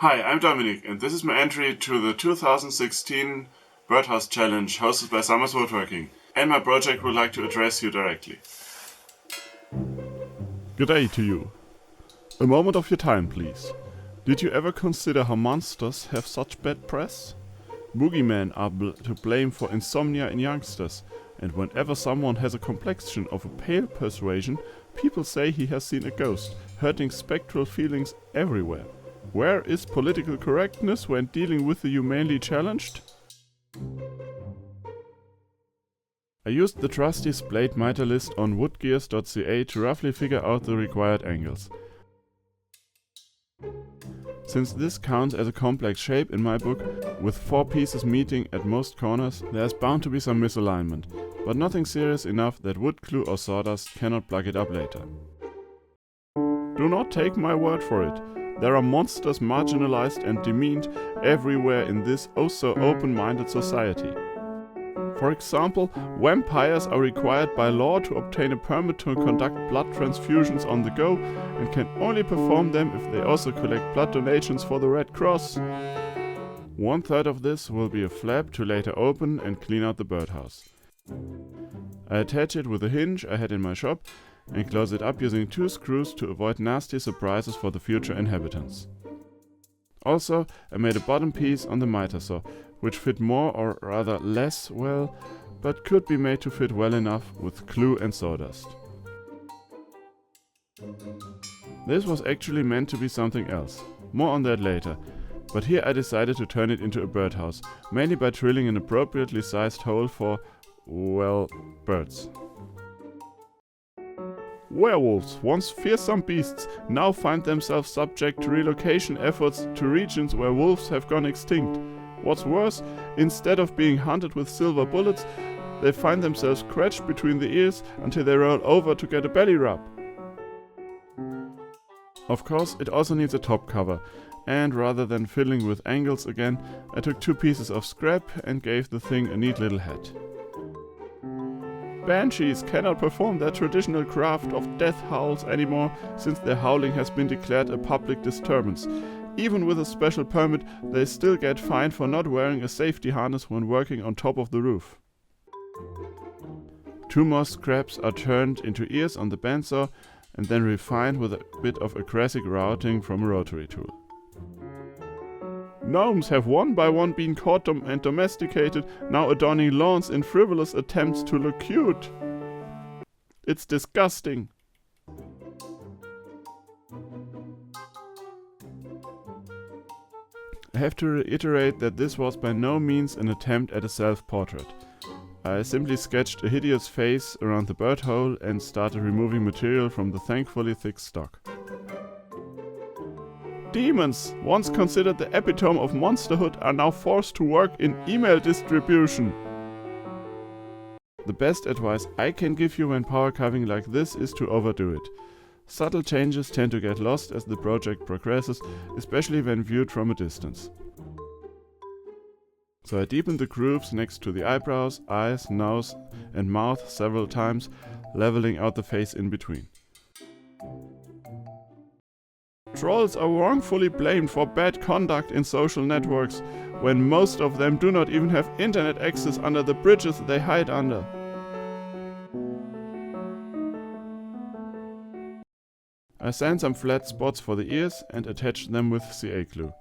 Hi, I'm Dominic, and this is my entry to the 2016 Birdhouse Challenge hosted by Summer's Woodworking, and my project would like to address you directly. Good day to you. A moment of your time, please. Did you ever consider how monsters have such bad press? Boogeymen are to blame for insomnia in youngsters, and whenever someone has a complexion of a pale persuasion, people say he has seen a ghost, hurting spectral feelings everywhere. Where is political correctness when dealing with the humanly challenged? I used the trusty splayed miter list on woodgears.ca to roughly figure out the required angles. Since this counts as a complex shape in my book, with 4 pieces meeting at most corners, there's bound to be some misalignment, but nothing serious enough that wood glue or sawdust cannot plug it up later. Do not take my word for it. There are monsters marginalized and demeaned everywhere in this oh-so open-minded society. For example, vampires are required by law to obtain a permit to conduct blood transfusions on the go and can only perform them if they also collect blood donations for the Red Cross. 1/3 of this will be a flap to later open and clean out the birdhouse. I attach it with a hinge I had in my shop and close it up using 2 screws to avoid nasty surprises for the future inhabitants. Also, I made a bottom piece on the miter saw, which fit more or rather less well, but could be made to fit well enough with glue and sawdust. This was actually meant to be something else. More on that later. But here I decided to turn it into a birdhouse, mainly by drilling an appropriately sized hole for, well, birds. Werewolves, once fearsome beasts, now find themselves subject to relocation efforts to regions where wolves have gone extinct. What's worse, instead of being hunted with silver bullets, they find themselves scratched between the ears until they roll over to get a belly rub. Of course, it also needs a top cover, and rather than fiddling with angles again, I took 2 pieces of scrap and gave the thing a neat little head. Banshees cannot perform their traditional craft of death howls anymore since their howling has been declared a public disturbance. Even with a special permit, they still get fined for not wearing a safety harness when working on top of the roof. 2 more scraps are turned into ears on the bandsaw and then refined with a bit of aggressive routing from a rotary tool. Gnomes have one by one been caught and domesticated, now adorning lawns in frivolous attempts to look cute. It's disgusting. I have to reiterate that this was by no means an attempt at a self-portrait. I simply sketched a hideous face around the bird hole and started removing material from the thankfully thick stock. Demons, once considered the epitome of monsterhood, are now forced to work in email distribution. The best advice I can give you when power carving like this is to overdo it. Subtle changes tend to get lost as the project progresses, especially when viewed from a distance. So I deepened the grooves next to the eyebrows, eyes, nose and mouth several times, leveling out the face in between. Trolls are wrongfully blamed for bad conduct in social networks, when most of them do not even have internet access under the bridges they hide under. I sand some flat spots for the ears and attach them with CA glue.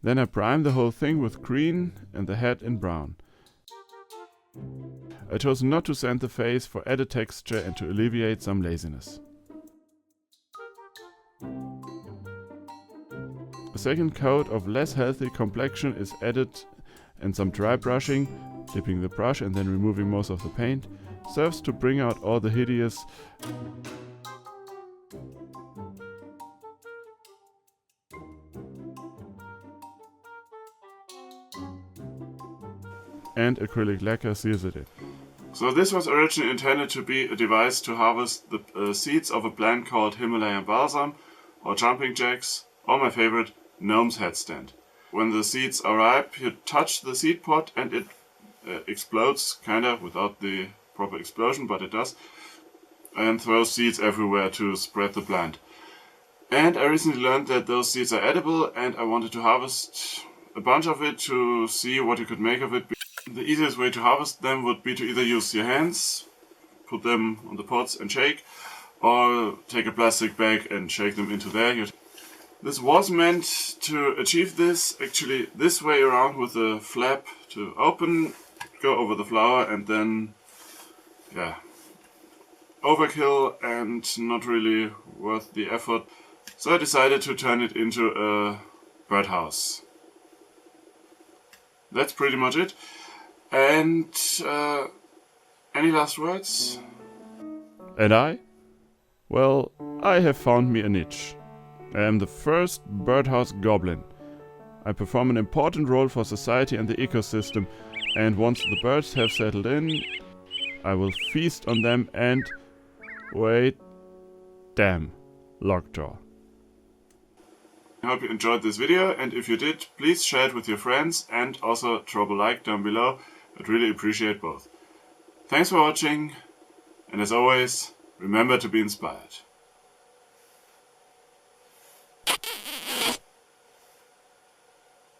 Then I prime the whole thing with green and the head in brown. I chose not to sand the face for added texture and to alleviate some laziness. A second coat of less healthy complexion is added and some dry brushing, dipping the brush and then removing most of the paint, serves to bring out all the hideous and acrylic lacquer seals it in. So this was originally intended to be a device to harvest the seeds of a plant called Himalayan balsam, or jumping jacks, or my favorite, gnome's headstand. When the seeds are ripe, you touch the seed pod and it explodes, kinda, without the proper explosion, but it does, and throws seeds everywhere to spread the plant. And I recently learned that those seeds are edible, and I wanted to harvest a bunch of it to see what you could make of it. The easiest way to harvest them would be to either use your hands, put them on the pods and shake, or take a plastic bag and shake them into there. This was meant to achieve this actually this way around, with a flap to open, go over the flower, and then, yeah, overkill and not really worth the effort. So I decided to turn it into a birdhouse. That's pretty much it. And any last words? And I? Well, I have found me a niche. I am the first Birdhouse-Goblin. I perform an important role for society and the ecosystem, and once the birds have settled in, I will feast on them and... wait... damn. Locked door. I hope you enjoyed this video, and if you did, please share it with your friends and also drop a like down below. I'd really appreciate both. Thanks for watching, and as always, remember to be inspired.